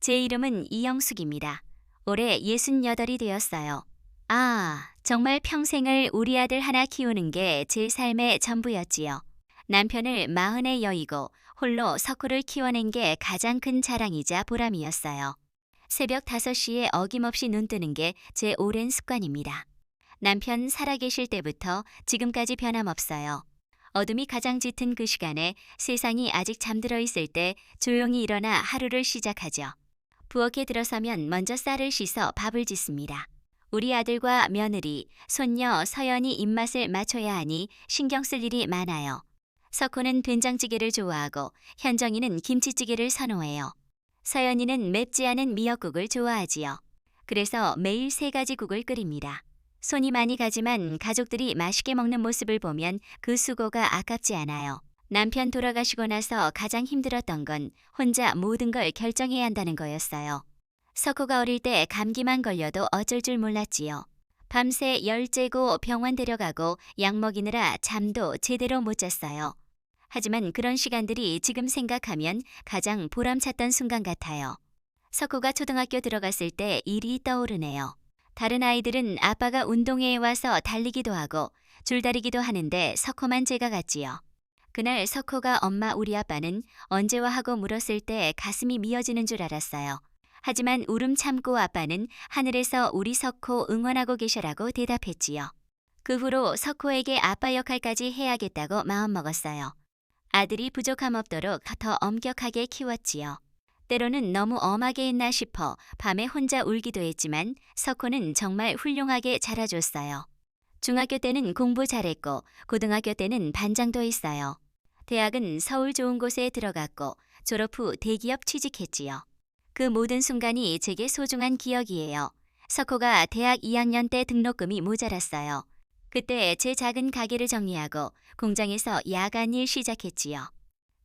제 이름은 이영숙입니다. 올해 68이 되었어요. 아, 정말 평생을 우리 아들 하나 키우는 게 제 삶의 전부였지요. 남편을 40에 여의고 홀로 석호를 키워낸 게 가장 큰 자랑이자 보람이었어요. 새벽 5시에 어김없이 눈 뜨는 게 제 오랜 습관입니다. 남편 살아계실 때부터 지금까지 변함없어요. 어둠이 가장 짙은 그 시간에 세상이 아직 잠들어 있을 때 조용히 일어나 하루를 시작하죠. 부엌에 들어서면 먼저 쌀을 씻어 밥을 짓습니다. 우리 아들과 며느리, 손녀 서연이 입맛을 맞춰야 하니 신경 쓸 일이 많아요. 석호는 된장찌개를 좋아하고 현정이는 김치찌개를 선호해요. 서연이는 맵지 않은 미역국을 좋아하지요. 그래서 매일 3가지 국을 끓입니다. 손이 많이 가지만 가족들이 맛있게 먹는 모습을 보면 그 수고가 아깝지 않아요. 남편 돌아가시고 나서 가장 힘들었던 건 혼자 모든 걸 결정해야 한다는 거였어요. 석호가 어릴 때 감기만 걸려도 어쩔 줄 몰랐지요. 밤새 열 째고 병원 데려가고 약 먹이느라 잠도 제대로 못 잤어요. 하지만 그런 시간들이 지금 생각하면 가장 보람찼던 순간 같아요. 석호가 초등학교 들어갔을 때 일이 떠오르네요. 다른 아이들은 아빠가 운동회에 와서 달리기도 하고 줄다리기도 하는데 석호만 제가 갔지요. 그날 석호가 엄마 우리 아빠는 언제와 하고 물었을 때 가슴이 미어지는 줄 알았어요. 하지만 울음 참고 아빠는 하늘에서 우리 석호 응원하고 계셔라고 대답했지요. 그 후로 석호에게 아빠 역할까지 해야겠다고 마음먹었어요. 아들이 부족함 없도록 더 엄격하게 키웠지요. 때로는 너무 엄하게 했나 싶어 밤에 혼자 울기도 했지만 석호는 정말 훌륭하게 자라줬어요. 중학교 때는 공부 잘했고 고등학교 때는 반장도 했어요. 대학은 서울 좋은 곳에 들어갔고 졸업 후 대기업 취직했지요. 그 모든 순간이 제게 소중한 기억이에요. 석호가 대학 2학년 때 등록금이 모자랐어요. 그때 제 작은 가게를 정리하고 공장에서 야간 일 시작했지요.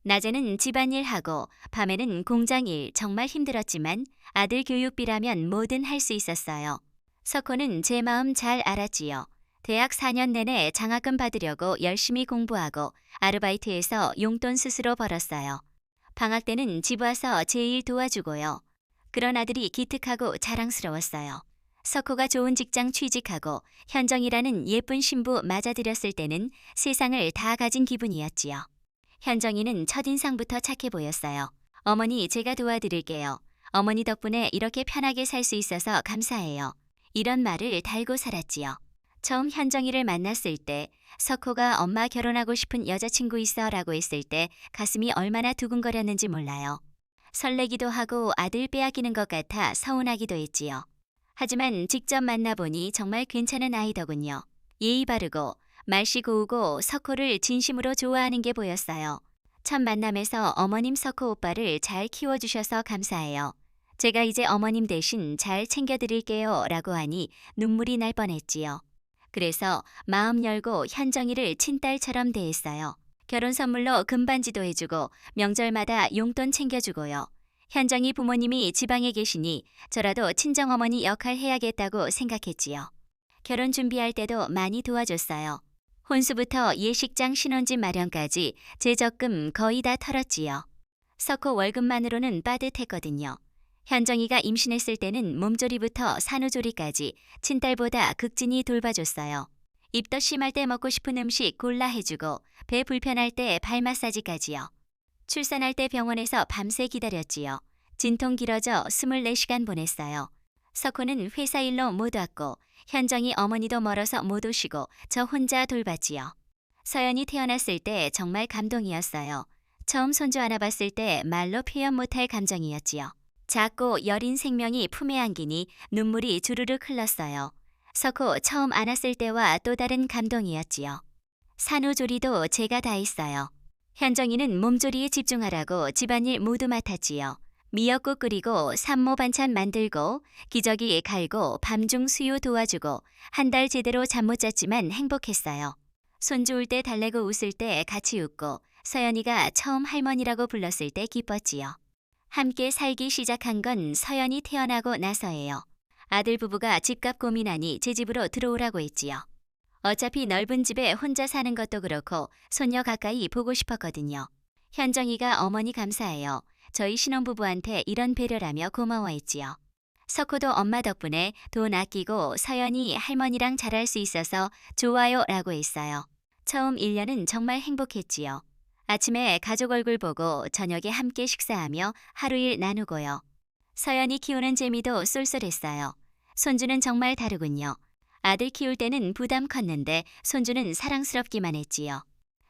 낮에는 집안일 하고 밤에는 공장 일 정말 힘들었지만 아들 교육비라면 뭐든 할 수 있었어요. 석호는 제 마음 잘 알았지요. 대학 4년 내내 장학금 받으려고 열심히 공부하고 아르바이트해서 용돈 스스로 벌었어요. 방학 때는 집 와서 제 일 도와주고요. 그런 아들이 기특하고 자랑스러웠어요. 석호가 좋은 직장 취직하고 현정이라는 예쁜 신부 맞아들였을 때는 세상을 다 가진 기분이었지요. 현정이는 첫인상부터 착해 보였어요. 어머니 제가 도와드릴게요. 어머니 덕분에 이렇게 편하게 살 수 있어서 감사해요. 이런 말을 달고 살았지요. 처음 현정이를 만났을 때 석호가 엄마 결혼하고 싶은 여자친구 있어 라고 했을 때 가슴이 얼마나 두근거렸는지 몰라요. 설레기도 하고 아들 빼앗기는 것 같아 서운하기도 했지요. 하지만 직접 만나보니 정말 괜찮은 아이더군요. 예의 바르고 말씨 고우고 석호를 진심으로 좋아하는 게 보였어요. 첫 만남에서 어머님 석호 오빠를 잘 키워주셔서 감사해요. 제가 이제 어머님 대신 잘 챙겨드릴게요 라고 하니 눈물이 날 뻔했지요. 그래서 마음 열고 현정이를 친딸처럼 대했어요. 결혼 선물로 금반지도 해주고 명절마다 용돈 챙겨주고요. 현정이 부모님이 지방에 계시니 저라도 친정어머니 역할 해야겠다고 생각했지요. 결혼 준비할 때도 많이 도와줬어요. 혼수부터 예식장 신혼집 마련까지 제 적금 거의 다 털었지요. 석호 월급만으로는 빠듯했거든요. 현정이가 임신했을 때는 몸조리부터 산후조리까지 친딸보다 극진히 돌봐줬어요. 입덧 심할 때 먹고 싶은 음식 골라 해주고 배 불편할 때 발 마사지까지요. 출산할 때 병원에서 밤새 기다렸지요. 진통 길어져 24시간 보냈어요. 석호는 회사 일로 못 왔고 현정이 어머니도 멀어서 못 오시고 저 혼자 돌봤지요. 서연이 태어났을 때 정말 감동이었어요. 처음 손주 안아봤을 때 말로 표현 못할 감정이었지요. 작고 여린 생명이 품에 안기니 눈물이 주르륵 흘렀어요. 석호 처음 안았을 때와 또 다른 감동이었지요. 산후조리도 제가 다 했어요. 현정이는 몸조리에 집중하라고 집안일 모두 맡았지요. 미역국 끓이고 산모 반찬 만들고 기저귀 갈고 밤중 수유 도와주고 한 달 제대로 잠 못 잤지만 행복했어요. 손주 울 때 달래고 웃을 때 같이 웃고 서연이가 처음 할머니라고 불렀을 때 기뻤지요. 함께 살기 시작한 건 서연이 태어나고 나서예요. 아들 부부가 집값 고민하니 제 집으로 들어오라고 했지요. 어차피 넓은 집에 혼자 사는 것도 그렇고 손녀 가까이 보고 싶었거든요. 현정이가 어머니 감사해요. 저희 신혼부부한테 이런 배려라며 고마워했지요. 석호도 엄마 덕분에 돈 아끼고 서연이 할머니랑 잘할 수 있어서 좋아요 라고 했어요. 처음 1년은 정말 행복했지요. 아침에 가족 얼굴 보고 저녁에 함께 식사하며 하루 일 나누고요. 서연이 키우는 재미도 쏠쏠했어요. 손주는 정말 다르군요. 아들 키울 때는 부담 컸는데 손주는 사랑스럽기만 했지요.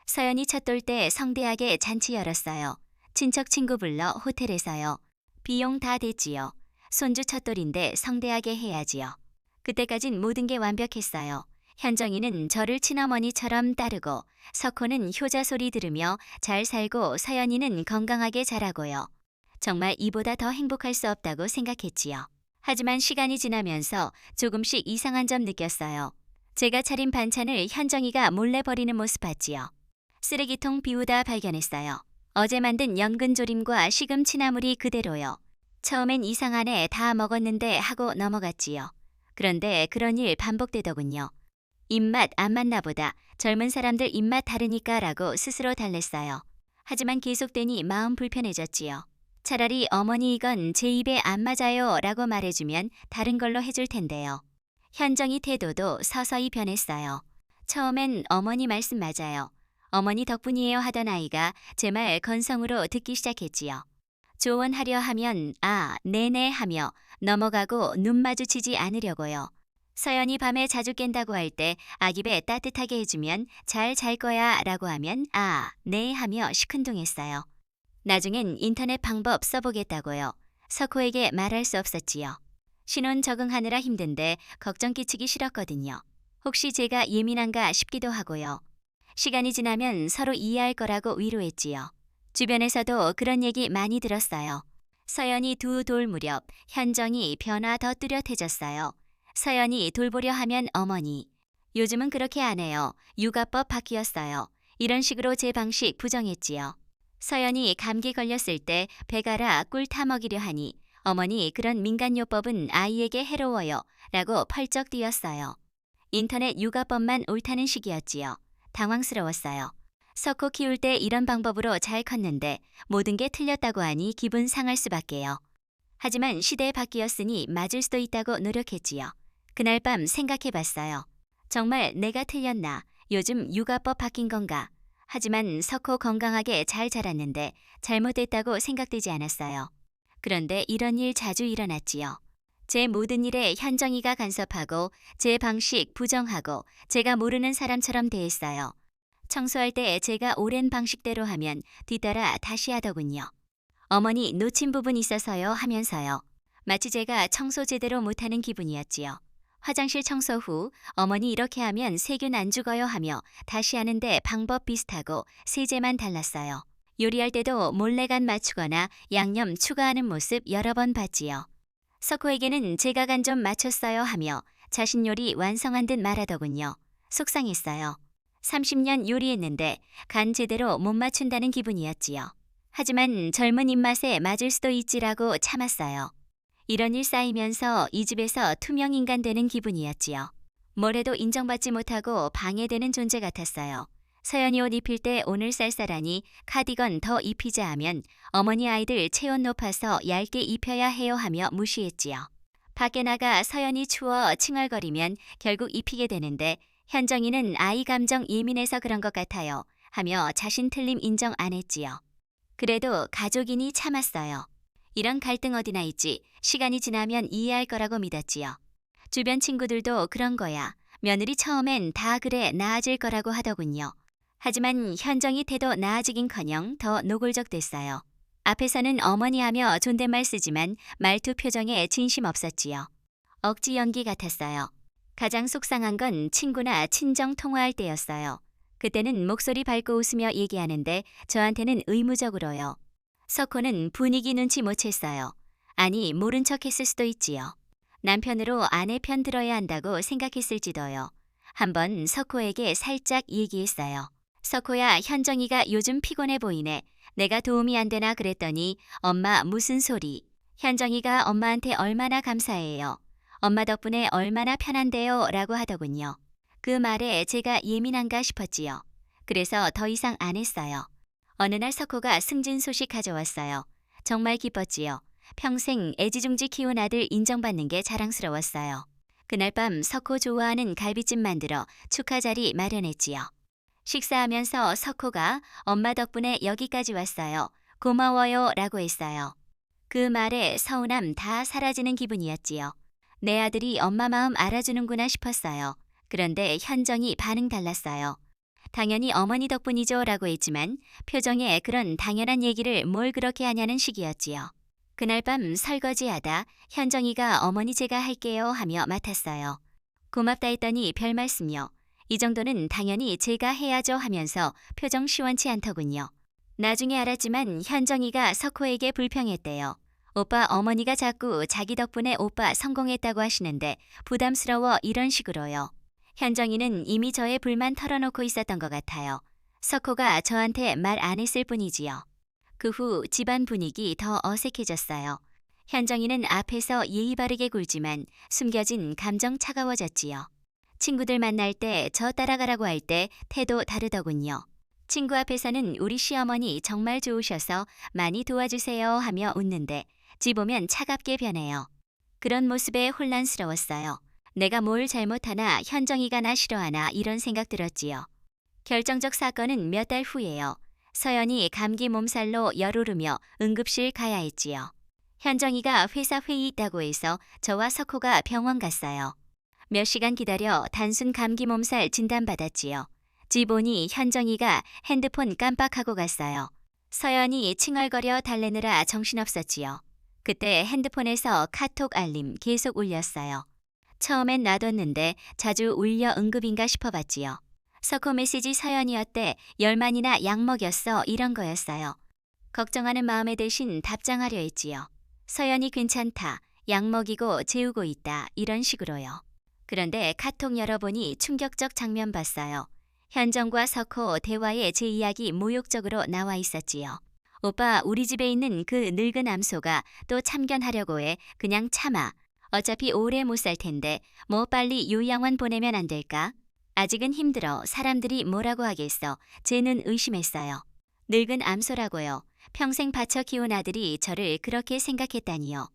서연이 첫돌 때 성대하게 잔치 열었어요. 친척 친구 불러 호텔에서요. 비용 다 됐지요. 손주 첫돌인데 성대하게 해야지요. 그때까진 모든 게 완벽했어요. 현정이는 저를 친어머니처럼 따르고 석호는 효자 소리 들으며 잘 살고 서연이는 건강하게 자라고요. 정말 이보다 더 행복할 수 없다고 생각했지요. 하지만 시간이 지나면서 조금씩 이상한 점 느꼈어요. 제가 차린 반찬을 현정이가 몰래 버리는 모습 봤지요. 쓰레기통 비우다 발견했어요. 어제 만든 연근조림과 식은 취나물이 그대로요. 처음엔 이상하네 다 먹었는데 하고 넘어갔지요. 그런데 그런 일 반복되더군요. 입맛 안 맞나 보다. 젊은 사람들 입맛 다르니까 라고 스스로 달랬어요. 하지만 계속되니 마음 불편해졌지요. 차라리 어머니 이건 제 입에 안 맞아요 라고 말해주면 다른 걸로 해줄 텐데요. 현정이 태도도 서서히 변했어요. 처음엔 어머니 말씀 맞아요. 어머니 덕분이에요 하던 아이가 제 말 건성으로 듣기 시작했지요. 조언하려 하면 아, 네네 하며 넘어가고 눈 마주치지 않으려고요. 서연이 밤에 자주 깬다고 할 때 아기배 따뜻하게 해주면 잘 잘 거야 라고 하면 아, 네 하며 시큰둥했어요. 나중엔 인터넷 방법 써보겠다고요. 석호에게 말할 수 없었지요. 신혼 적응하느라 힘든데 걱정 끼치기 싫었거든요. 혹시 제가 예민한가 싶기도 하고요. 시간이 지나면 서로 이해할 거라고 위로했지요. 주변에서도 그런 얘기 많이 들었어요. 서연이 2돌 무렵 현정이 변화 더 뚜렷해졌어요. 서연이 돌보려 하면 어머니. 요즘은 그렇게 안 해요. 육아법 바뀌었어요. 이런 식으로 제 방식 부정했지요. 서연이 감기 걸렸을 때 배가라 꿀 타먹이려 하니 어머니 그런 민간요법은 아이에게 해로워요 라고 펄쩍 뛰었어요. 인터넷 육아법만 옳다는 시기였지요. 당황스러웠어요. 석호 키울 때 이런 방법으로 잘 컸는데 모든 게 틀렸다고 하니 기분 상할 수밖에요. 하지만 시대에 바뀌었으니 맞을 수도 있다고 노력했지요. 그날 밤 생각해봤어요. 정말 내가 틀렸나? 요즘 육아법 바뀐 건가? 하지만 석호 건강하게 잘 자랐는데 잘못됐다고 생각되지 않았어요. 그런데 이런 일 자주 일어났지요. 제 모든 일에 현정이가 간섭하고 제 방식 부정하고 제가 모르는 사람처럼 대했어요. 청소할 때 제가 오랜 방식대로 하면 뒤따라 다시 하더군요. 어머니 놓친 부분 있어서요 하면서요. 마치 제가 청소 제대로 못하는 기분이었지요. 화장실 청소 후 어머니 이렇게 하면 세균 안 죽어요 하며 다시 하는데 방법 비슷하고 세제만 달랐어요. 요리할 때도 몰래간 맞추거나 양념 추가하는 모습 여러 번 봤지요. 석호에게는 제가 간 좀 맞췄어요 하며 자신 요리 완성한 듯 말하더군요. 속상했어요. 30년 요리했는데 간 제대로 못 맞춘다는 기분이었지요. 하지만 젊은 입맛에 맞을 수도 있지라고 참았어요. 이런 일 쌓이면서 이 집에서 투명 인간 되는 기분이었지요. 뭘 해도 인정받지 못하고 방해되는 존재 같았어요. 서연이 옷 입힐 때 오늘 쌀쌀하니 카디건 더 입히자 하면 어머니 아이들 체온 높아서 얇게 입혀야 해요 하며 무시했지요. 밖에 나가 서연이 추워 칭얼거리면 결국 입히게 되는데 현정이는 아이 감정 예민해서 그런 것 같아요 하며 자신 틀림 인정 안 했지요. 그래도 가족이니 참았어요. 이런 갈등 어디나 있지 시간이 지나면 이해할 거라고 믿었지요. 주변 친구들도 그런 거야. 며느리 처음엔 다 그래 나아질 거라고 하더군요. 하지만 현정이 태도 나아지긴커녕 더 노골적 됐어요. 앞에서는 어머니 하며 존댓말 쓰지만 말투 표정에 진심 없었지요. 억지 연기 같았어요. 가장 속상한 건 친구나 친정 통화할 때였어요. 그때는 목소리 밝고 웃으며 얘기하는데 저한테는 의무적으로요. 석호는 분위기 눈치 못 챘어요. 아니 모른 척 했을 수도 있지요. 남편으로 아내 편 들어야 한다고 생각했을지도요. 한번 석호에게 살짝 얘기했어요. 석호야 현정이가 요즘 피곤해 보이네. 내가 도움이 안 되나 그랬더니 엄마 무슨 소리. 현정이가 엄마한테 얼마나 감사해요. 엄마 덕분에 얼마나 편한데요 라고 하더군요. 그 말에 제가 예민한가 싶었지요. 그래서 더 이상 안 했어요. 어느 날 석호가 승진 소식 가져왔어요. 정말 기뻤지요. 평생 애지중지 키운 아들 인정받는 게 자랑스러웠어요. 그날 밤 석호 좋아하는 갈비찜 만들어 축하 자리 마련했지요. 식사하면서 석호가 엄마 덕분에 여기까지 왔어요. 고마워요 라고 했어요. 그 말에 서운함 다 사라지는 기분이었지요. 내 아들이 엄마 마음 알아주는구나 싶었어요. 그런데 현정이 반응 달랐어요. 당연히 어머니 덕분이죠 라고 했지만 표정에 그런 당연한 얘기를 뭘 그렇게 하냐는 식이었지요. 그날 밤 설거지하다 현정이가 어머니 제가 할게요 하며 맡았어요. 고맙다 했더니 별 말씀요. 이 정도는 당연히 제가 해야죠 하면서 표정 시원치 않더군요. 나중에 알았지만 현정이가 석호에게 불평했대요. 오빠 어머니가 자꾸 자기 덕분에 오빠 성공했다고 하시는데 부담스러워 이런 식으로요. 현정이는 이미 저의 불만 털어놓고 있었던 것 같아요. 석호가 저한테 말 안 했을 뿐이지요. 그 후 집안 분위기 더 어색해졌어요. 현정이는 앞에서 예의 바르게 굴지만 숨겨진 감정 차가워졌지요. 친구들 만날 때 저 따라가라고 할 때 태도 다르더군요. 친구 앞에서는 우리 시어머니 정말 좋으셔서 많이 도와주세요 하며 웃는데 집 오면 차갑게 변해요. 그런 모습에 혼란스러웠어요. 내가 뭘 잘못하나 현정이가 나 싫어하나 이런 생각 들었지요. 결정적 사건은 몇 달 후예요. 서연이 감기 몸살로 열 오르며 응급실 가야 했지요. 현정이가 회사 회의 있다고 해서 저와 석호가 병원 갔어요. 몇 시간 기다려 단순 감기 몸살 진단받았지요. 집 오니 현정이가 핸드폰 깜빡하고 갔어요. 서연이 칭얼거려 달래느라 정신없었지요. 그때 핸드폰에서 카톡 알림 계속 울렸어요. 처음엔 놔뒀는데 자주 울려 응급인가 싶어봤지요. 석호 메시지 서연이었대. 열만이나 약 먹였어 이런 거였어요. 걱정하는 마음에 대신 답장하려 했지요. 서연이 괜찮다. 약 먹이고 재우고 있다. 이런 식으로요. 그런데 카톡 열어보니 충격적 장면 봤어요. 현정과 석호 대화에 제 이야기 모욕적으로 나와 있었지요. 오빠 우리 집에 있는 그 늙은 암소가 또 참견하려고 해. 그냥 참아. 어차피 오래 못 살 텐데 뭐 빨리 요양원 보내면 안 될까? 아직은 힘들어. 사람들이 뭐라고 하겠어. 쟤는 의심했어요. 늙은 암소라고요. 평생 바쳐 키운 아들이 저를 그렇게 생각했다니요.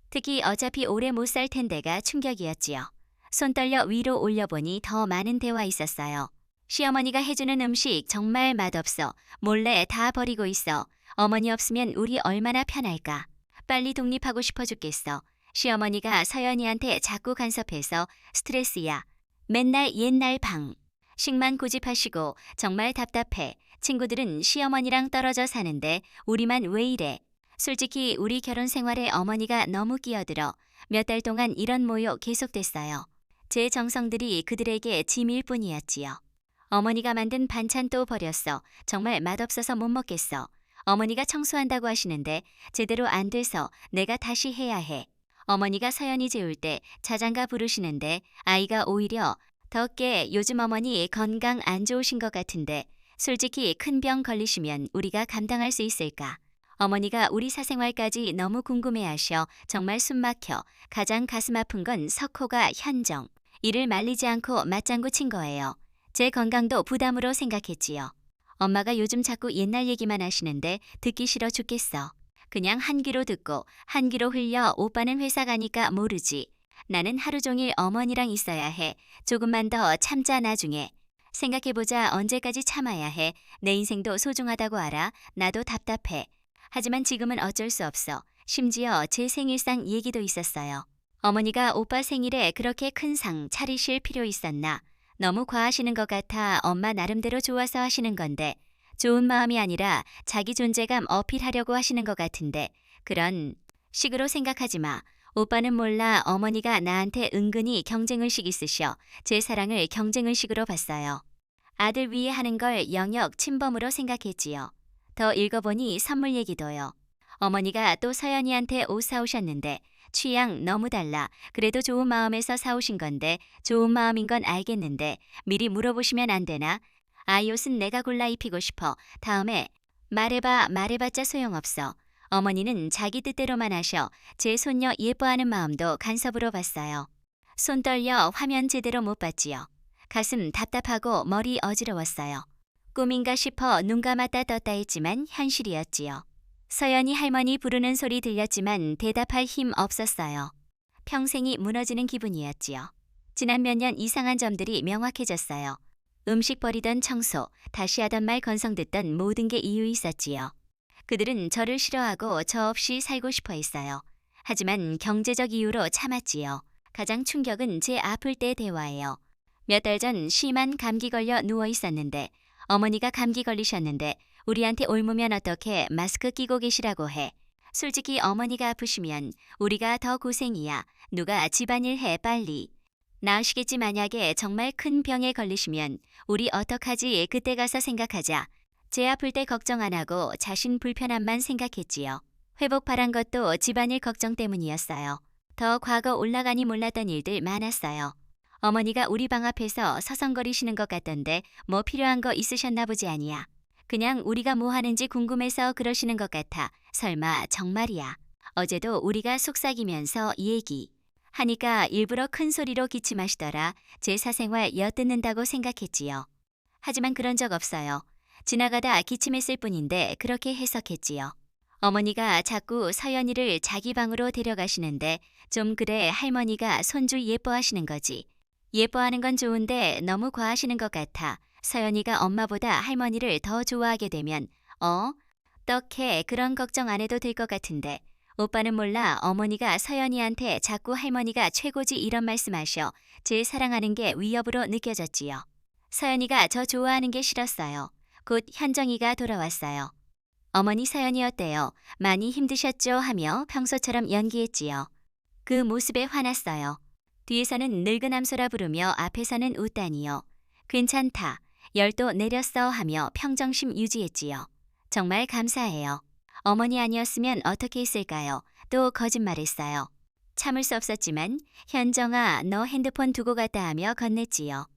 특히 어차피 오래 못 살 텐데가 충격이었지요. 손 떨려 위로 올려보니 더 많은 대화 있었어요. 시어머니가 해주는 음식 정말 맛없어. 몰래 다 버리고 있어. 어머니 없으면 우리 얼마나 편할까. 빨리 독립하고 싶어 죽겠어. 시어머니가 서연이한테 자꾸 간섭해서 스트레스야. 맨날 옛날 방. 식만 고집하시고 정말 답답해. 친구들은 시어머니랑 떨어져 사는데 우리만 왜 이래. 솔직히 우리 결혼 생활에 어머니가 너무 끼어들어 몇 달 동안 이런 모욕 계속됐어요. 제 정성들이 그들에게 짐일 뿐이었지요. 어머니가 만든 반찬도 버렸어. 정말 맛없어서 못 먹겠어. 어머니가 청소한다고 하시는데 제대로 안 돼서 내가 다시 해야 해. 어머니가 서연이 재울 때 자장가 부르시는데 아이가 오히려 덕게 요즘 어머니 건강 안 좋으신 것 같은데 솔직히 큰 병 걸리시면 우리가 감당할 수 있을까? 어머니가 우리 사생활까지 너무 궁금해하셔 정말 숨막혀. 가장 가슴 아픈 건 석호가 현정. 이를 말리지 않고 맞장구 친 거예요. 제 건강도 부담으로 생각했지요. 엄마가 요즘 자꾸 옛날 얘기만 하시는데 듣기 싫어 죽겠어. 그냥 한 귀로 듣고 한 귀로 흘려 오빠는 회사 가니까 모르지. 나는 하루 종일 어머니랑 있어야 해. 조금만 더 참자 나중에. 생각해보자 언제까지 참아야 해. 내 인생도 소중하다고 알아. 나도 답답해. 하지만 지금은 어쩔 수 없어. 심지어 제 생일상 얘기도 있었어요. 어머니가 오빠 생일에 그렇게 큰 상 차리실 필요 있었나. 너무 과하시는 것 같아 엄마 나름대로 좋아서 하시는 건데 좋은 마음이 아니라 자기 존재감 어필하려고 하시는 것 같은데 그런 식으로 생각하지 마. 오빠는 몰라 어머니가 나한테 은근히 경쟁의식 있으셔. 제 사랑을 경쟁의식으로 봤어요. 아들 위해 하는 걸 영역 침범으로 생각했지요. 더 읽어보니 선물 얘기도요. 어머니가 또 서연이한테 옷 사오셨는데 취향 너무 달라. 그래도 좋은 마음에서 사오신 건데 좋은 마음인 건 알겠는데 미리 물어보시면 안 되나? 아, 이 옷은 내가 골라 입히고 싶어. 다음에 말해봤자 소용없어. 어머니는 자기 뜻대로만 하셔. 제 손녀 예뻐하는 마음도 간섭으로 봤어요. 손 떨려 화면 제대로 못 봤지요. 가슴 답답하고 머리 어지러웠어요. 꿈인가 싶어 눈 감았다 떴다 했지만 현실이었지요. 서연이 할머니 부르는 소리 들렸지만 대답할 힘 없었어요. 평생이 무너지는 기분이었지요. 지난 몇 년 이상한 점들이 명확해졌어요. 음식 버리던 청소, 다시 하던 말 건성 듣던 모든 게 이유 있었지요. 그들은 저를 싫어하고 저 없이 살고 싶어 했어요. 하지만 경제적 이유로 참았지요. 가장 충격은 제 아플 때 대화예요. 몇 달 전 심한 감기 걸려 누워 있었는데 어머니가 감기 걸리셨는데 우리한테 옮으면 어떻게 마스크 끼고 계시라고 해. 솔직히 어머니가 아프시면 우리가 더 고생이야. 누가 집안일 해 빨리. 나으시겠지 만약에 정말 큰 병에 걸리시면 우리 어떡하지 그때 가서 생각하자. 제 아플 때 걱정 안 하고 자신 불편함만 생각했지요. 회복 바란 것도 집안일 걱정 때문이었어요. 더 과거 올라가니 몰랐던 일들 많았어요. 어머니가 우리 방 앞에서 서성거리시는 것 같던데 뭐 필요한 거 있으셨나 보지 아니야. 그냥 우리가 뭐 하는지 궁금해서 그러시는 것 같아. 설마 정말이야. 어제도 우리가 속삭이면서 얘기. 하니까 일부러 큰 소리로 기침하시더라. 제 사생활 엿듣는다고 생각했지요. 하지만 그런 적 없어요. 지나가다 기침했을 뿐인데 그렇게 해석했지요. 어머니가 자꾸 서연이를 자기 방으로 데려가시는데 좀 그래 할머니가 손주 예뻐하시는 거지. 예뻐하는 건 좋은데 너무 과하시는 것 같아. 서연이가 엄마보다 할머니를 더 좋아하게 되면 떡해 그런 걱정 안 해도 될 것 같은데. 오빠는 몰라 어머니가 서연이한테 자꾸 할머니가 최고지 이런 말씀하셔. 제 사랑하는 게 위협으로 느껴졌지요. 서연이가 저 좋아하는 게 싫었어요. 곧 현정이가 돌아왔어요. 어머니 서연이 어때요? 많이 힘드셨죠? 하며 평소처럼 연기했지요. 그 모습에 화났어요. 뒤에서는 늙은 암소라 부르며 앞에서는 웃다니요. 괜찮다. 열도 내렸어 하며 평정심 유지했지요. 정말 감사해요. 어머니 아니었으면 어떻게 했을까요? 또 거짓말했어요. 참을 수 없었지만 현정아 너 핸드폰 두고 갔다 하며 건넸지요.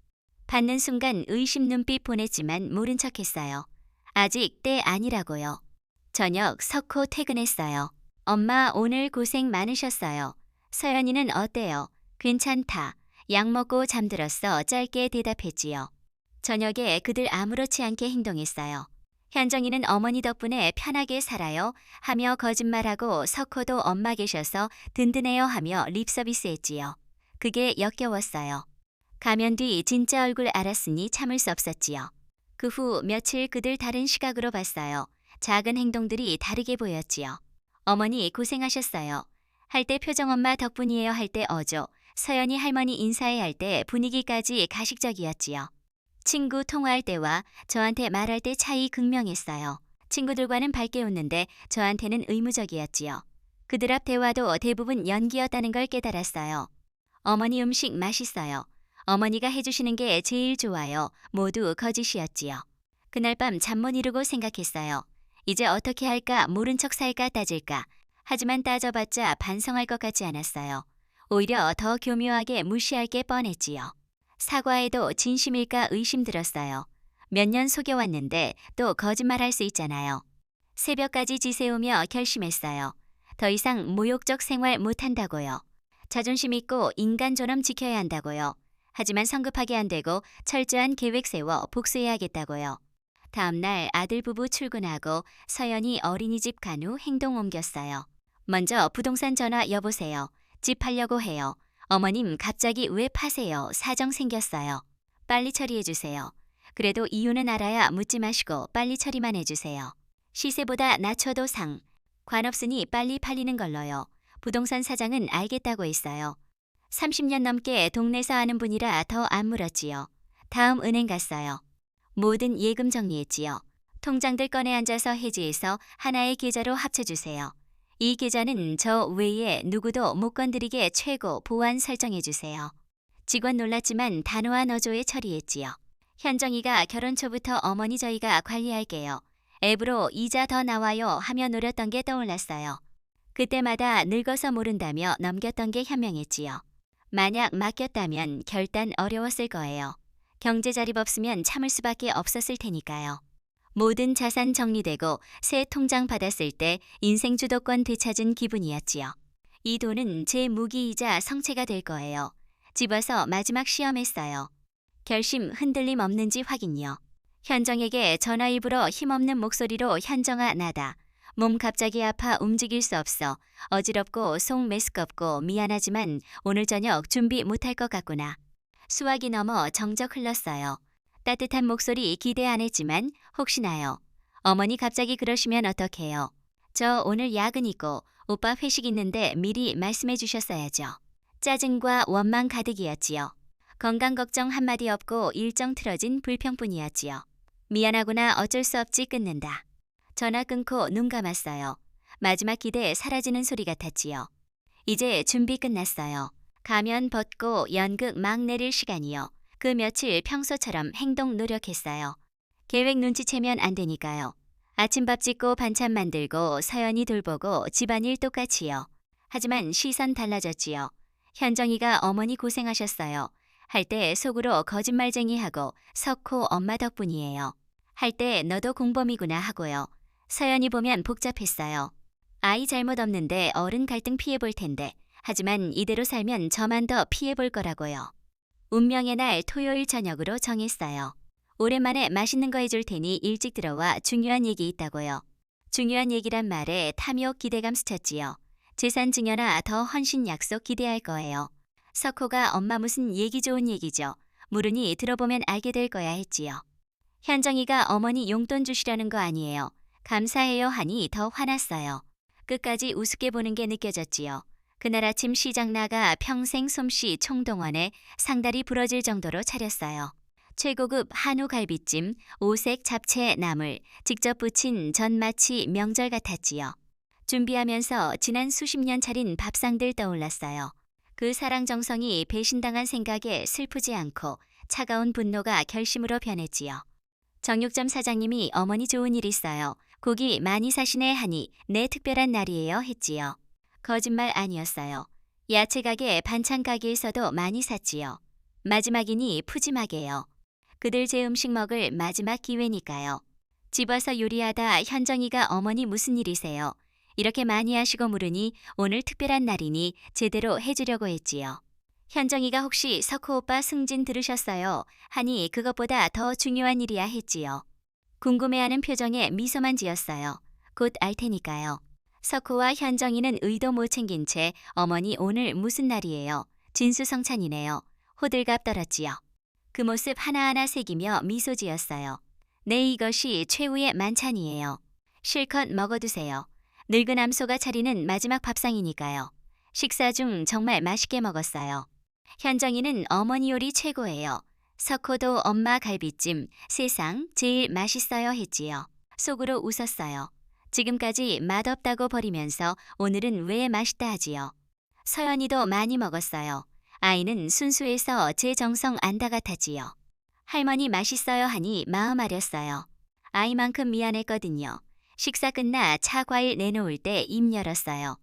받는 순간 의심 눈빛 보냈지만 모른 척했어요. 아직 때 아니라고요. 저녁 석호 퇴근했어요. 엄마 오늘 고생 많으셨어요. 서연이는 어때요? 괜찮다. 약 먹고 잠들었어. 짧게 대답했지요. 저녁에 그들 아무렇지 않게 행동했어요. 현정이는 어머니 덕분에 편하게 살아요 하며 거짓말하고 석호도 엄마 계셔서 든든해요 하며 립서비스했지요. 그게 역겨웠어요. 가면 뒤 진짜 얼굴 알았으니 참을 수 없었지요. 그 후 며칠 그들 다른 시각으로 봤어요. 작은 행동들이 다르게 보였지요. 어머니 고생하셨어요. 할 때 표정 엄마 덕분이에요 할 때 어조. 서연이 할머니 인사해 할 때 분위기까지 가식적이었지요. 친구 통화할 때와 저한테 말할 때 차이 극명했어요. 친구들과는 밝게 웃는데 저한테는 의무적이었지요. 그들 앞 대화도 대부분 연기였다는 걸 깨달았어요. 어머니 음식 맛있어요. 어머니가 해주시는 게 제일 좋아요. 모두 거짓이었지요. 그날 밤 잠 못 이루고 생각했어요. 이제 어떻게 할까 모른 척 살까 따질까. 하지만 따져봤자 반성할 것 같지 않았어요. 오히려 더 교묘하게 무시할 게 뻔했지요. 사과해도 진심일까 의심들었어요. 몇 년 속여왔는데 또 거짓말할 수 있잖아요. 새벽까지 지새우며 결심했어요. 더 이상 모욕적 생활 못한다고요. 자존심 있고 인간 존엄 지켜야 한다고요. 하지만 성급하게 안 되고 철저한 계획 세워 복수해야겠다고요. 다음 날 아들 부부 출근하고 서연이 어린이집 간 후 행동 옮겼어요. 먼저 부동산 전화 여보세요. 집 팔려고 해요. 어머님 갑자기 왜 파세요? 사정 생겼어요. 빨리 처리해 주세요. 그래도 이유는 알아야 묻지 마시고 빨리 처리만 해주세요. 시세보다 낮춰도 상. 관 없으니 빨리 팔리는 걸로요. 부동산 사장은 알겠다고 했어요. 30년 넘게 동네에서 아는 분이라 더 안 물었지요. 다음 은행 갔어요. 모든 예금 정리했지요. 통장들 꺼내 앉아서 해지해서 하나의 계좌로 합쳐주세요. 이 계좌는 저 외에 누구도 못 건드리게 최고 보안 설정해주세요. 직원 놀랐지만 단호한 어조에 처리했지요. 현정이가 결혼 초부터 어머니 저희가 관리할게요. 앱으로 이자 더 나와요 하며 노렸던 게 떠올랐어요. 그때마다 늙어서 모른다며 넘겼던 게 현명했지요. 만약 맡겼다면 결단 어려웠을 거예요. 경제 자립 없으면 참을 수밖에 없었을 테니까요. 모든 자산 정리되고 새 통장 받았을 때 인생 주도권 되찾은 기분이었지요. 이 돈은 제 무기이자 성체가 될 거예요. 집어서 마지막 시험했어요. 결심 흔들림 없는지 확인요. 현정에게 전화 일부러 힘없는 목소리로 현정아 나다. 몸 갑자기 아파 움직일 수 없어. 어지럽고 속 메스껍고 미안하지만 오늘 저녁 준비 못할 것 같구나. 수화기 넘어 정적 흘렀어요. 따뜻한 목소리 기대 안 했지만 혹시나요. 어머니 갑자기 그러시면 어떡해요. 저 오늘 야근이고 오빠 회식 있는데 미리 말씀해 주셨어야죠. 짜증과 원망 가득이었지요. 건강 걱정 한마디 없고 일정 틀어진 불평뿐이었지요. 미안하구나 어쩔 수 없지 끊는다. 전화 끊고 눈 감았어요. 마지막 기대 사라지는 소리 같았지요. 이제 준비 끝났어요. 가면 벗고 연극 막 내릴 시간이요. 그 며칠 평소처럼 행동 노력했어요. 계획 눈치채면 안 되니까요. 아침밥 짓고 반찬 만들고 서연이 돌보고 집안일 똑같이요. 하지만 시선 달라졌지요. 현정이가 어머니 고생하셨어요. 할 때 속으로 거짓말쟁이하고 석호 엄마 덕분이에요. 할 때 너도 공범이구나 하고요. 서연이 보면 복잡했어요. 아이 잘못 없는데 어른 갈등 피해볼 텐데. 하지만 이대로 살면 저만 더 피해볼 거라고요. 운명의 날 토요일 저녁으로 정했어요. 오랜만에 맛있는 거 해줄 테니 일찍 들어와 중요한 얘기 있다고요. 중요한 얘기란 말에 탐욕 기대감 스쳤지요. 재산 증여나 더 헌신 약속 기대할 거예요. 석호가 엄마 무슨 얘기 좋은 얘기죠. 물으니 들어보면 알게 될 거야 했지요. 현정이가 어머니 용돈 주시려는 거 아니에요. 감사해요 하니 더 화났어요. 끝까지 우습게 보는 게 느껴졌지요. 그날 아침 시장 나가 평생 솜씨 총동원에 상다리 부러질 정도로 차렸어요. 최고급 한우 갈비찜, 오색 잡채 나물, 직접 부친 전마치 명절 같았지요. 준비하면서 지난 수십 년 차린 밥상들 떠올랐어요. 그 사랑 정성이 배신당한 생각에 슬프지 않고 차가운 분노가 결심으로 변했지요. 정육점 사장님이 어머니 좋은 일 있어요. 고기 많이 사시네 하니 내 특별한 날이에요 했지요. 거짓말 아니었어요. 야채 가게 반찬 가게에서도 많이 샀지요. 마지막이니 푸짐하게요. 그들 제 음식 먹을 마지막 기회니까요. 집어서 요리하다 현정이가 어머니 무슨 일이세요? 이렇게 많이 하시고 물으니 오늘 특별한 날이니 제대로 해주려고 했지요. 현정이가 혹시 석호 오빠 승진 들으셨어요? 하니 그것보다 더 중요한 일이야 했지요. 궁금해하는 표정에 미소만 지었어요. 곧 알 테니까요. 석호와 현정이는 의도 못 챙긴 채 어머니 오늘 무슨 날이에요? 진수성찬이네요. 호들갑 떨었지요. 그 모습 하나하나 새기며 미소 지었어요. 네 이것이 최후의 만찬이에요. 실컷 먹어두세요. 늙은 암소가 차리는 마지막 밥상이니까요. 식사 중 정말 맛있게 먹었어요. 현정이는 어머니 요리 최고예요. 석호도 엄마 갈비찜 세상 제일 맛있어요 했지요. 속으로 웃었어요. 지금까지 맛없다고 버리면서 오늘은 왜 맛있다 하지요. 서연이도 많이 먹었어요. 아이는 순수해서 제 정성 안다 같았지요. 할머니 맛있어요 하니 마음 아렸어요. 아이만큼 미안했거든요. 식사 끝나 차 과일 내놓을 때 입 열었어요.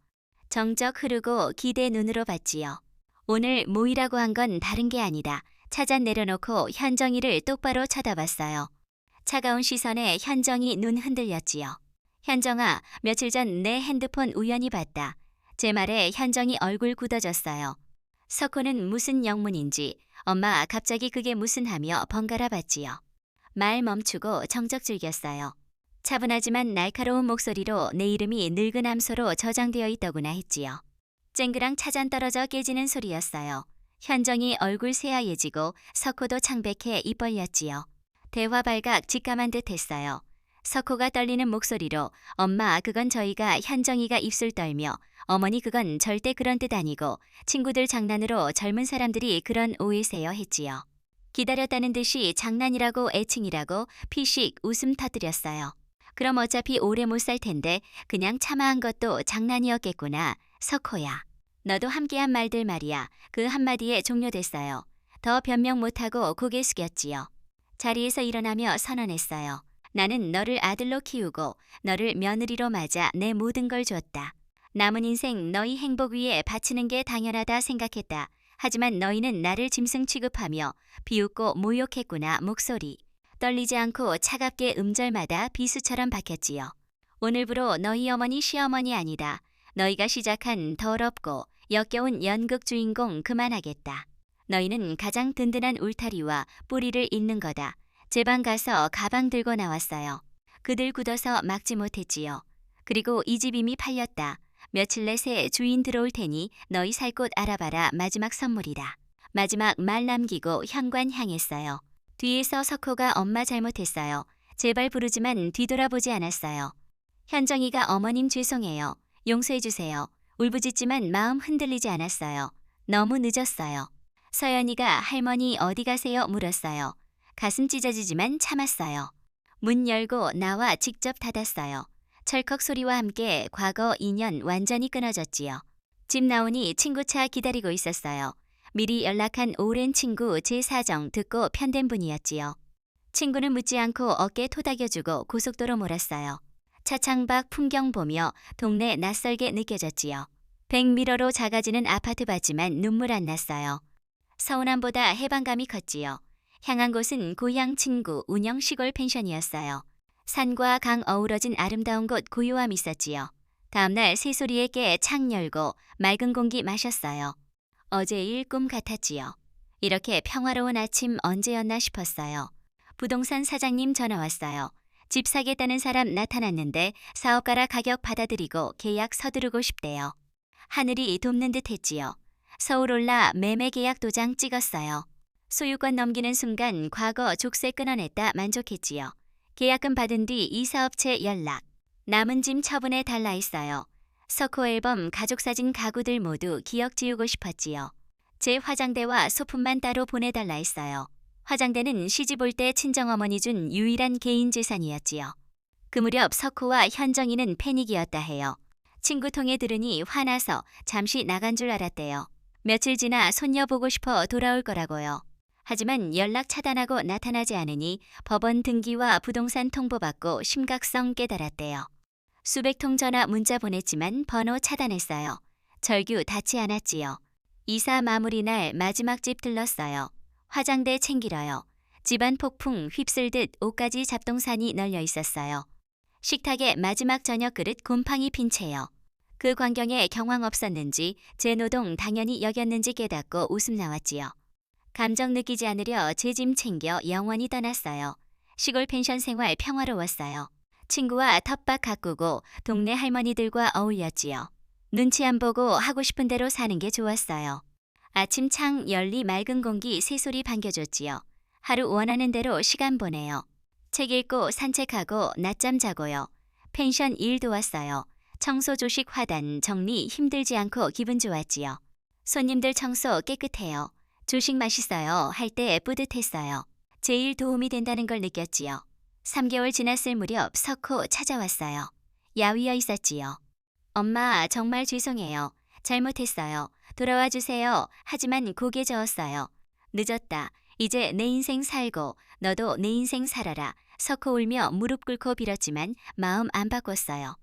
정적 흐르고 기대 눈으로 봤지요. 오늘 모이라고 한 건 다른 게 아니다. 차잔 내려놓고 현정이를 똑바로 쳐다봤어요. 차가운 시선에 현정이 눈 흔들렸지요. 현정아, 며칠 전 내 핸드폰 우연히 봤다. 제 말에 현정이 얼굴 굳어졌어요. 석호는 무슨 영문인지 엄마 갑자기 그게 무슨 하며 번갈아 봤지요. 말 멈추고 정적 즐겼어요. 차분하지만 날카로운 목소리로 내 이름이 늙은 암소로 저장되어 있더구나 했지요. 쨍그랑 차잔 떨어져 깨지는 소리였어요. 현정이 얼굴 새하얘지고 석호도 창백해 입 벌렸지요. 대화 발각 직감한 듯 했어요. 석호가 떨리는 목소리로 엄마 그건 저희가 현정이가 입술 떨며 어머니 그건 절대 그런 뜻 아니고 친구들 장난으로 젊은 사람들이 그런 오해세요 했지요. 기다렸다는 듯이 장난이라고 애칭이라고 피식 웃음 터뜨렸어요. 그럼 어차피 오래 못 살 텐데 그냥 참아한 것도 장난이었겠구나. 석호야. 너도 함께한 말들 말이야. 그 한마디에 종료됐어요. 더 변명 못하고 고개 숙였지요. 자리에서 일어나며 선언했어요. 나는 너를 아들로 키우고 너를 며느리로 맞아 내 모든 걸 줬다. 남은 인생 너희 행복 위에 바치는 게 당연하다 생각했다. 하지만 너희는 나를 짐승 취급하며 비웃고 모욕했구나. 목소리. 떨리지 않고 차갑게 음절마다 비수처럼 박혔지요. 오늘부로 너희 어머니 시어머니 아니다. 너희가 시작한 더럽고 역겨운 연극 주인공 그만하겠다. 너희는 가장 든든한 울타리와 뿌리를 잇는 거다. 제 방 가서 가방 들고 나왔어요. 그들 굳어서 막지 못했지요. 그리고 이 집 이미 팔렸다. 며칠 내 새 주인 들어올 테니 너희 살 곳 알아봐라. 마지막 선물이다. 마지막 말 남기고 현관 향했어요. 뒤에서 석호가 엄마 잘못했어요. 제발 부르지만 뒤돌아보지 않았어요. 현정이가 어머님 죄송해요. 용서해주세요. 울부짖지만 마음 흔들리지 않았어요. 너무 늦었어요. 서연이가 할머니 어디 가세요? 물었어요. 가슴 찢어지지만 참았어요. 문 열고 나와 직접 닫았어요. 철컥 소리와 함께 과거 인연 완전히 끊어졌지요. 집 나오니 친구 차 기다리고 있었어요. 미리 연락한 오랜 친구 제 사정 듣고 편된 분이었지요. 친구는 묻지 않고 어깨 토닥여주고 고속도로 몰았어요. 차창밖 풍경 보며 동네 낯설게 느껴졌지요. 백미러로 작아지는 아파트 봤지만 눈물 안 났어요. 서운함보다 해방감이 컸지요. 향한 곳은 고향 친구 운영 시골 펜션이었어요. 산과 강 어우러진 아름다운 곳 고요함 있었지요. 다음날 새소리에 깨 창 열고 맑은 공기 마셨어요. 어제 일 꿈 같았지요. 이렇게 평화로운 아침 언제였나 싶었어요. 부동산 사장님 전화 왔어요. 집 사겠다는 사람 나타났는데 사업가라 가격 받아들이고 계약 서두르고 싶대요. 하늘이 돕는 듯 했지요. 서울 올라 매매 계약 도장 찍었어요. 소유권 넘기는 순간 과거 족쇄 끊어냈다 만족했지요. 계약금 받은 뒤 이사업체 연락. 남은 짐 처분에 달라 있어요. 석호 앨범 가족사진 가구들 모두 기억 지우고 싶었지요. 제 화장대와 소품만 따로 보내달라 했어요. 화장대는 시집 올 때 친정어머니 준 유일한 개인 재산이었지요. 그 무렵 석호와 현정이는 패닉이었다 해요. 친구 통해 들으니 화나서 잠시 나간 줄 알았대요. 며칠 지나 손녀 보고 싶어 돌아올 거라고요. 하지만 연락 차단하고 나타나지 않으니 법원 등기와 부동산 통보받고 심각성 깨달았대요. 수백 통 전화 문자 보냈지만 번호 차단했어요. 절규 닿지 않았지요. 이사 마무리 날 마지막 집 들렀어요. 화장대 챙기러요. 집안 폭풍 휩쓸듯 옷가지 잡동산이 널려 있었어요. 식탁에 마지막 저녁 그릇 곰팡이 핀 채요. 그 광경에 경황 없었는지 제 노동 당연히 여겼는지 깨닫고 웃음 나왔지요. 감정 느끼지 않으려 제 짐 챙겨 영원히 떠났어요. 시골 펜션 생활 평화로웠어요. 친구와 텃밭 가꾸고 동네 할머니들과 어울렸지요. 눈치 안 보고 하고 싶은 대로 사는 게 좋았어요. 아침 창 열리 맑은 공기 새소리 반겨줬지요. 하루 원하는 대로 시간 보내요. 책 읽고 산책하고 낮잠 자고요. 펜션 일 도왔어요. 청소 조식 화단 정리 힘들지 않고 기분 좋았지요. 손님들 청소 깨끗해요. 조식 맛있어요 할 때 뿌듯했어요. 제일 도움이 된다는 걸 느꼈지요. 3개월 지났을 무렵 석호 찾아왔어요. 야위어 있었지요. 엄마 정말 죄송해요. 잘못했어요. 돌아와 주세요. 하지만 고개 저었어요. 늦었다. 이제 내 인생 살고 너도 내 인생 살아라. 석호 울며 무릎 꿇고 빌었지만 마음 안 바꿨어요.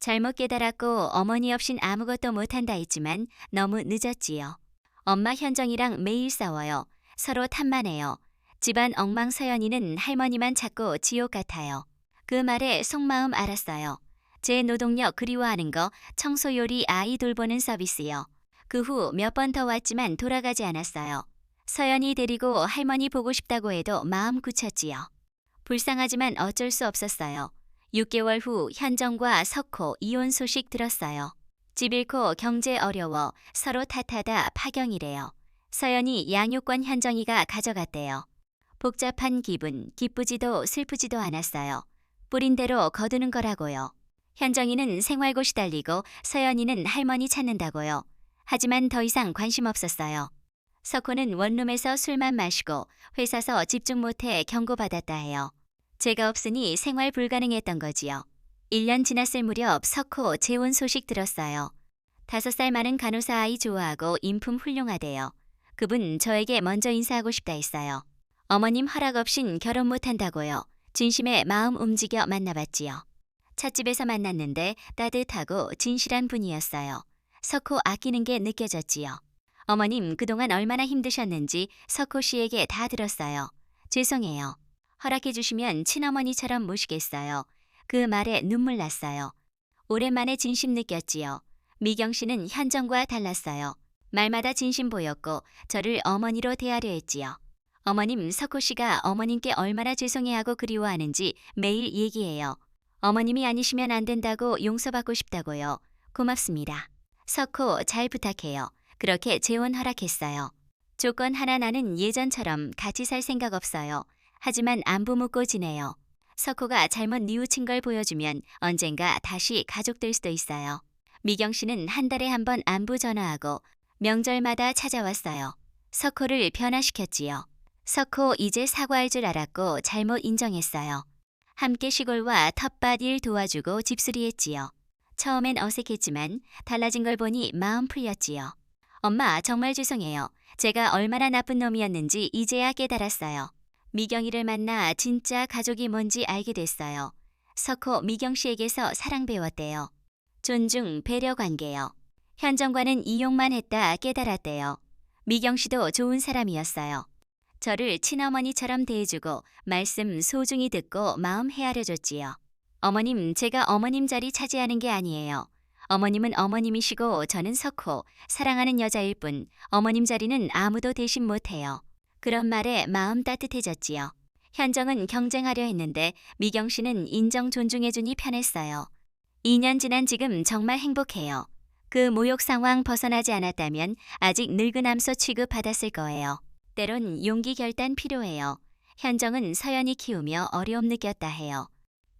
잘못 깨달았고 어머니 없인 아무것도 못한다 했지만 너무 늦었지요. 엄마 현정이랑 매일 싸워요. 서로 탓만해요. 집안 엉망서연이는 할머니만 찾고 지옥 같아요. 그 말에 속마음 알았어요. 제 노동력 그리워하는 거 청소 요리 아이 돌보는 서비스요. 그 후 몇 번 더 왔지만 돌아가지 않았어요. 서연이 데리고 할머니 보고 싶다고 해도 마음 굳혔지요. 불쌍하지만 어쩔 수 없었어요. 6개월 후 현정과 석호 이혼 소식 들었어요. 집 잃고 경제 어려워 서로 탓하다 파경이래요. 서연이 양육권 현정이가 가져갔대요. 복잡한 기분, 기쁘지도 슬프지도 않았어요. 뿌린 대로 거두는 거라고요. 현정이는 생활고 시달리고 서연이는 할머니 찾는다고요. 하지만 더 이상 관심 없었어요. 석호는 원룸에서 술만 마시고 회사서 집중 못해 경고받았다 해요. 제가 없으니 생활 불가능했던 거지요. 1년 지났을 무렵 석호 재혼 소식 들었어요. 5살 많은 간호사 아이 좋아하고 인품 훌륭하대요. 그분 저에게 먼저 인사하고 싶다 했어요. 어머님 허락 없인 결혼 못한다고요. 진심에 마음 움직여 만나봤지요. 찻집에서 만났는데 따뜻하고 진실한 분이었어요. 석호 아끼는 게 느껴졌지요. 어머님 그동안 얼마나 힘드셨는지 석호 씨에게 다 들었어요. 죄송해요. 허락해 주시면 친어머니처럼 모시겠어요. 그 말에 눈물 났어요. 오랜만에 진심 느꼈지요. 미경 씨는 현정과 달랐어요. 말마다 진심 보였고 저를 어머니로 대하려 했지요. 어머님 석호 씨가 어머님께 얼마나 죄송해하고 그리워하는지 매일 얘기해요. 어머님이 아니시면 안 된다고 용서받고 싶다고요. 고맙습니다. 석호 잘 부탁해요. 그렇게 재혼 허락했어요. 조건 하나 나는 예전처럼 같이 살 생각 없어요. 하지만 안부 묻고 지내요. 석호가 잘못 뉘우친 걸 보여주면 언젠가 다시 가족될 수도 있어요. 미경 씨는 한 달에 한 번 안부 전화하고 명절마다 찾아왔어요. 석호를 변화시켰지요. 석호 이제 사과할 줄 알았고 잘못 인정했어요. 함께 시골과 텃밭 일 도와주고 집수리했지요. 처음엔 어색했지만 달라진 걸 보니 마음 풀렸지요. 엄마 정말 죄송해요. 제가 얼마나 나쁜 놈이었는지 이제야 깨달았어요. 미경이를 만나 진짜 가족이 뭔지 알게 됐어요. 석호 미경 씨에게서 사랑 배웠대요. 존중, 배려 관계요. 현정과는 이용만 했다 깨달았대요. 미경 씨도 좋은 사람이었어요. 저를 친어머니처럼 대해주고 말씀 소중히 듣고 마음 헤아려줬지요. 어머님, 제가 어머님 자리 차지하는 게 아니에요. 어머님은 어머님이시고 저는 석호, 사랑하는 여자일 뿐 어머님 자리는 아무도 대신 못해요. 그런 말에 마음 따뜻해졌지요. 현정은 경쟁하려 했는데 미경 씨는 인정 존중해주니 편했어요. 2년 지난 지금 정말 행복해요. 그 모욕 상황 벗어나지 않았다면 아직 늙은 암소 취급받았을 거예요. 때론 용기 결단 필요해요. 현정은 서연이 키우며 어려움 느꼈다 해요.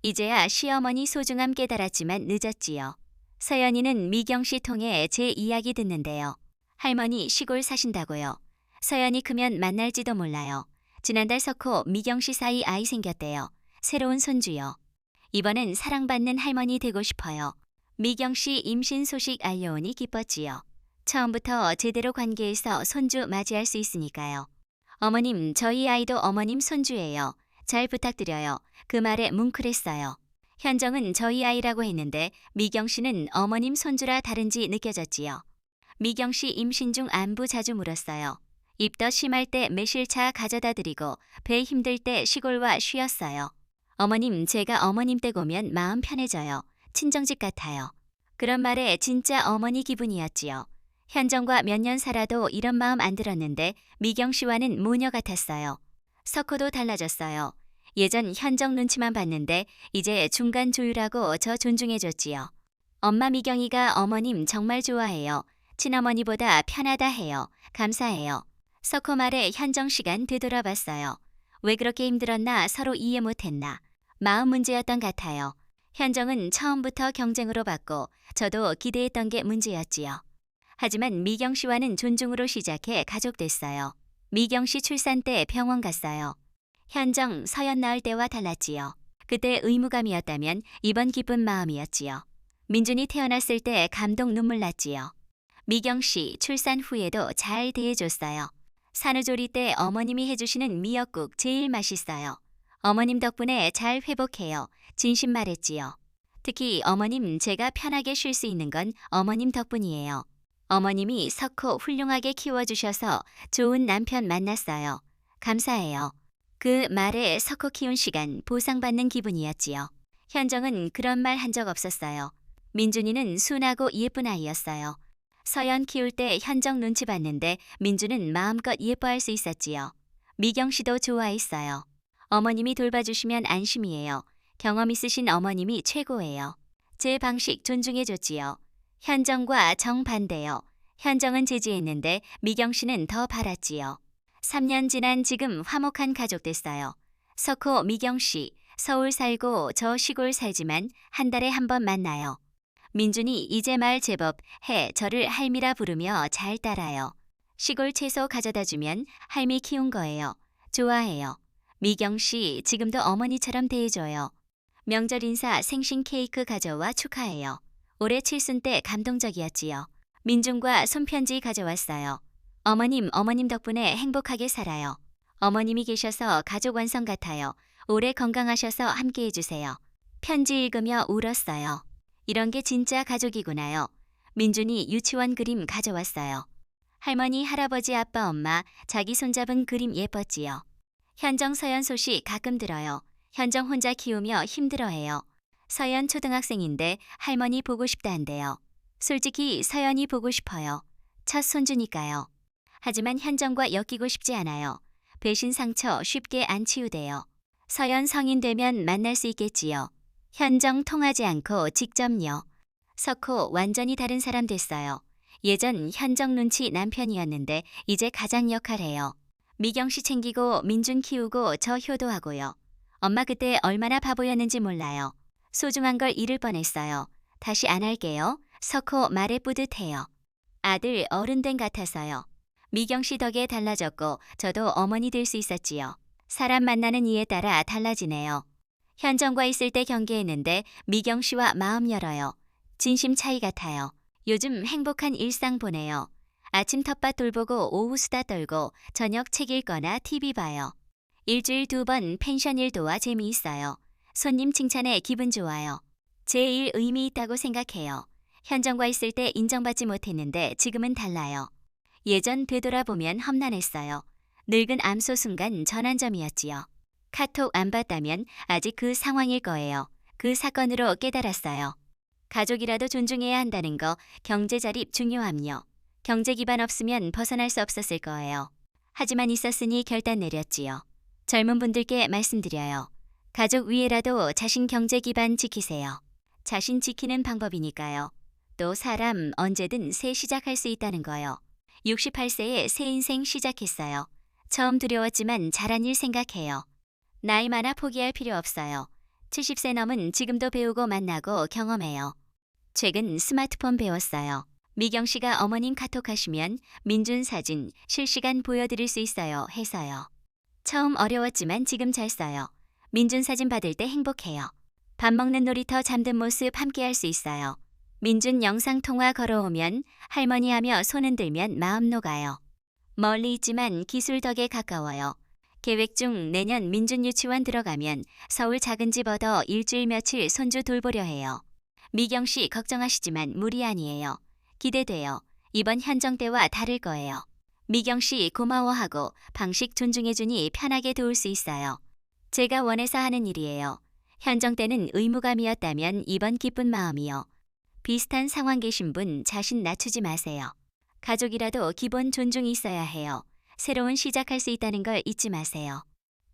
이제야 시어머니 소중함 깨달았지만 늦었지요. 서연이는 미경 씨 통해 제 이야기 듣는데요. 할머니 시골 사신다고요. 서연이 크면 만날지도 몰라요. 지난달 석호 미경 씨 사이 아이 생겼대요. 새로운 손주요. 이번엔 사랑받는 할머니 되고 싶어요. 미경 씨 임신 소식 알려오니 기뻤지요. 처음부터 제대로 관계해서 손주 맞이할 수 있으니까요. 어머님, 저희 아이도 어머님 손주예요. 잘 부탁드려요. 그 말에 뭉클했어요. 현정은 저희 아이라고 했는데 미경 씨는 어머님 손주라 다른지 느껴졌지요. 미경 씨 임신 중 안부 자주 물었어요. 입덧 심할 때 매실차 가져다 드리고 배 힘들 때 시골와 쉬었어요. 어머님, 제가 어머님 댁 오면 마음 편해져요. 친정집 같아요. 그런 말에 진짜 어머니 기분이었지요. 현정과 몇 년 살아도 이런 마음 안 들었는데 미경 씨와는 모녀 같았어요. 석호도 달라졌어요. 예전 현정 눈치만 봤는데 이제 중간 조율하고 저 존중해줬지요. 엄마 미경이가 어머님 정말 좋아해요. 친어머니보다 편하다 해요. 감사해요. 석호 말에 현정 시간 되돌아봤어요. 왜 그렇게 힘들었나 서로 이해 못했나. 마음 문제였던 같아요. 현정은 처음부터 경쟁으로 봤고 저도 기대했던 게 문제였지요. 하지만 미경 씨와는 존중으로 시작해 가족 됐어요. 미경 씨 출산 때 병원 갔어요. 현정, 서연 낳을 때와 달랐지요. 그때 의무감이었다면 이번 기쁜 마음이었지요. 민준이 태어났을 때 감동 눈물 났지요. 미경 씨 출산 후에도 잘 대해줬어요. 산후조리 때 어머님이 해주시는 미역국 제일 맛있어요. 어머님 덕분에 잘 회복해요. 진심 말했지요. 특히 어머님 제가 편하게 쉴 수 있는 건 어머님 덕분이에요. 어머님이 석호 훌륭하게 키워주셔서 좋은 남편 만났어요. 감사해요. 그 말에 석호 키운 시간 보상받는 기분이었지요. 현정은 그런 말 한 적 없었어요. 민준이는 순하고 예쁜 아이였어요. 서연 키울 때 현정 눈치 봤는데 민준은 마음껏 예뻐할 수 있었지요. 미경 씨도 좋아했어요. 어머님이 돌봐주시면 안심이에요. 경험 있으신 어머님이 최고예요. 제 방식 존중해줬지요. 현정과 정반대요. 현정은 제지했는데 미경 씨는 더 바랐지요. 3년 지난 지금 화목한 가족 됐어요. 석호 미경 씨, 서울 살고 저 시골 살지만 한 달에 한 번 만나요. 민준이 이제 말 제법 해 저를 할미라 부르며 잘 따라요. 시골 채소 가져다 주면 할미 키운 거예요. 좋아해요. 미경 씨 지금도 어머니처럼 대해줘요. 명절 인사 생신 케이크 가져와 축하해요. 올해 칠순 때 감동적이었지요. 민준과 손편지 가져왔어요. 어머님 덕분에 행복하게 살아요. 어머님이 계셔서 가족 완성 같아요. 오래 건강하셔서 함께 해주세요. 편지 읽으며 울었어요. 이런 게 진짜 가족이구나요. 민준이 유치원 그림 가져왔어요. 할머니, 할아버지, 아빠, 엄마, 자기 손잡은 그림 예뻤지요. 현정, 서연 소식 가끔 들어요. 현정 혼자 키우며 힘들어해요. 서연 초등학생인데 할머니 보고 싶다 한대요. 솔직히 서연이 보고 싶어요. 첫 손주니까요. 하지만 현정과 엮이고 싶지 않아요. 배신 상처 쉽게 안 치유돼요. 서연 성인 되면 만날 수 있겠지요. 현정 통하지 않고 직접요. 석호 완전히 다른 사람 됐어요. 예전 현정 눈치 남편이었는데 이제 가장 역할해요. 미경 씨 챙기고 민준 키우고 저 효도하고요. 엄마 그때 얼마나 바보였는지 몰라요. 소중한 걸 잃을 뻔했어요. 다시 안 할게요. 석호 말에 뿌듯해요. 아들 어른 된 같아서요. 미경 씨 덕에 달라졌고 저도 어머니 될 수 있었지요. 사람 만나는 이에 따라 달라지네요. 현정과 있을 때 경계했는데 미경 씨와 마음 열어요. 진심 차이 같아요. 요즘 행복한 일상 보내요. 아침 텃밭 돌보고 오후 수다 떨고 저녁 책 읽거나 TV 봐요. 일주일 2번 펜션 일 도와 재미있어요. 손님 칭찬에 기분 좋아요. 제 일 의미 있다고 생각해요. 현정과 있을 때 인정받지 못했는데 지금은 달라요. 예전 되돌아보면 험난했어요. 늙은 암소 순간 전환점이었지요. 카톡 안 봤다면 아직 그 상황일 거예요. 그 사건으로 깨달았어요. 가족이라도 존중해야 한다는 거 경제 자립 중요함요. 경제 기반 없으면 벗어날 수 없었을 거예요. 하지만 있었으니 결단 내렸지요. 젊은 분들께 말씀드려요. 가족 위에라도 자신 경제 기반 지키세요. 자신 지키는 방법이니까요. 또 사람 언제든 새 시작할 수 있다는 거요. 68세에 새 인생 시작했어요. 처음 두려웠지만 잘한 일 생각해요. 나이 많아 포기할 필요 없어요. 70세 넘은 지금도 배우고 만나고 경험해요. 최근 스마트폰 배웠어요. 미경 씨가 어머님 카톡하시면 민준 사진 실시간 보여드릴 수 있어요 해서요. 처음 어려웠지만 지금 잘 써요. 민준 사진 받을 때 행복해요. 밥 먹는 놀이터 잠든 모습 함께 할 수 있어요. 민준 영상통화 걸어오면 할머니 하며 손 흔들면 마음 녹아요. 멀리 있지만 기술 덕에 가까워요. 계획 중 내년 민준 유치원 들어가면 서울 작은 집 얻어 일주일 며칠 손주 돌보려 해요. 미경 씨 걱정하시지만 무리 아니에요. 기대돼요. 이번 현정 때와 다를 거예요. 미경 씨 고마워하고 방식 존중해주니 편하게 도울 수 있어요. 제가 원해서 하는 일이에요. 현정 때는 의무감이었다면 이번 기쁜 마음이요. 비슷한 상황 계신 분 자신 낮추지 마세요. 가족이라도 기본 존중이 있어야 해요. 새로운 시작할 수 있다는 걸 잊지 마세요.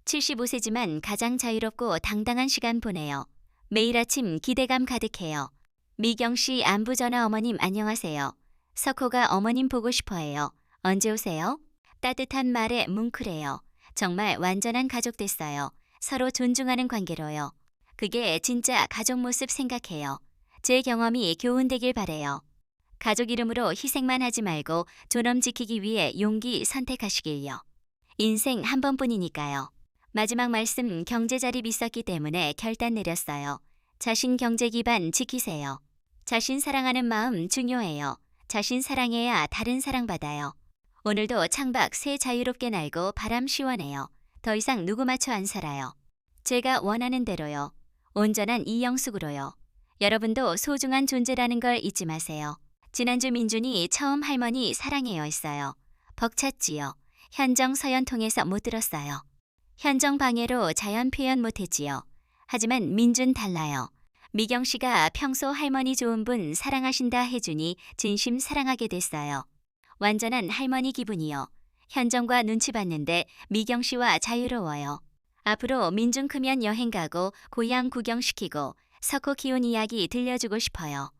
75세지만 가장 자유롭고 당당한 시간 보내요. 매일 아침 기대감 가득해요. 미경 씨 안부 전화 어머님 안녕하세요. 석호가 어머님 보고 싶어해요. 언제 오세요? 따뜻한 말에 뭉클해요. 정말 완전한 가족 됐어요. 서로 존중하는 관계로요. 그게 진짜 가족 모습 생각해요. 제 경험이 교훈되길 바래요. 가족 이름으로 희생만 하지 말고 존엄 지키기 위해 용기 선택하시길요. 인생 한 번뿐이니까요. 마지막 말씀 경제 자립 있었기 때문에 결단 내렸어요. 자신 경제 기반 지키세요. 자신 사랑하는 마음 중요해요. 자신 사랑해야 다른 사랑받아요. 오늘도 창밖 새 자유롭게 날고 바람 시원해요. 더 이상 누구 맞춰 안 살아요. 제가 원하는 대로요. 온전한 이영숙으로요. 여러분도 소중한 존재라는 걸 잊지 마세요. 지난주 민준이 처음 할머니 사랑해요 했어요. 벅찼지요. 현정 서연 통해서 못 들었어요. 현정 방해로 자연 표현 못했지요. 하지만 민준 달라요. 미경 씨가 평소 할머니 좋은 분 사랑하신다 해주니 진심 사랑하게 됐어요. 완전한 할머니 기분이요. 현정과 눈치 봤는데 미경 씨와 자유로워요. 앞으로 민준 크면 여행 가고 고향 구경시키고 석호 키운 이야기 들려주고 싶어요.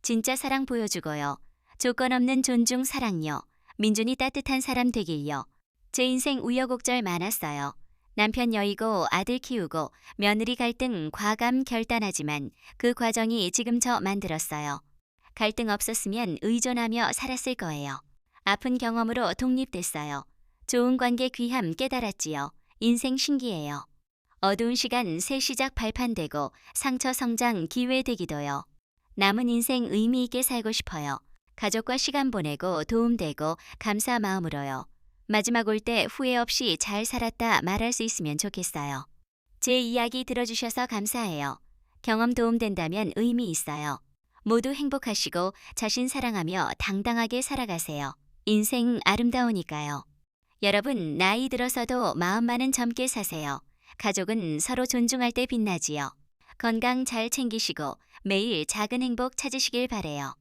진짜 사랑 보여주고요. 조건 없는 존중 사랑요. 민준이 따뜻한 사람 되길요. 제 인생 우여곡절 많았어요. 남편 여의고 아들 키우고 며느리 갈등 과감 결단하지만 그 과정이 지금 저 만들었어요. 갈등 없었으면 의존하며 살았을 거예요. 아픈 경험으로 독립됐어요. 좋은 관계 귀함 깨달았지요. 인생 신기해요. 어두운 시간 새 시작 발판되고 상처 성장 기회 되기도요. 남은 인생 의미 있게 살고 싶어요. 가족과 시간 보내고 도움되고 감사 마음으로요. 마지막 올 때 후회 없이 잘 살았다 말할 수 있으면 좋겠어요. 제 이야기 들어주셔서 감사해요. 경험 도움된다면 의미 있어요. 모두 행복하시고 자신 사랑하며 당당하게 살아가세요. 인생 아름다우니까요. 여러분 나이 들어서도 마음만은 젊게 사세요. 가족은 서로 존중할 때 빛나지요. 건강 잘 챙기시고 매일 작은 행복 찾으시길 바래요.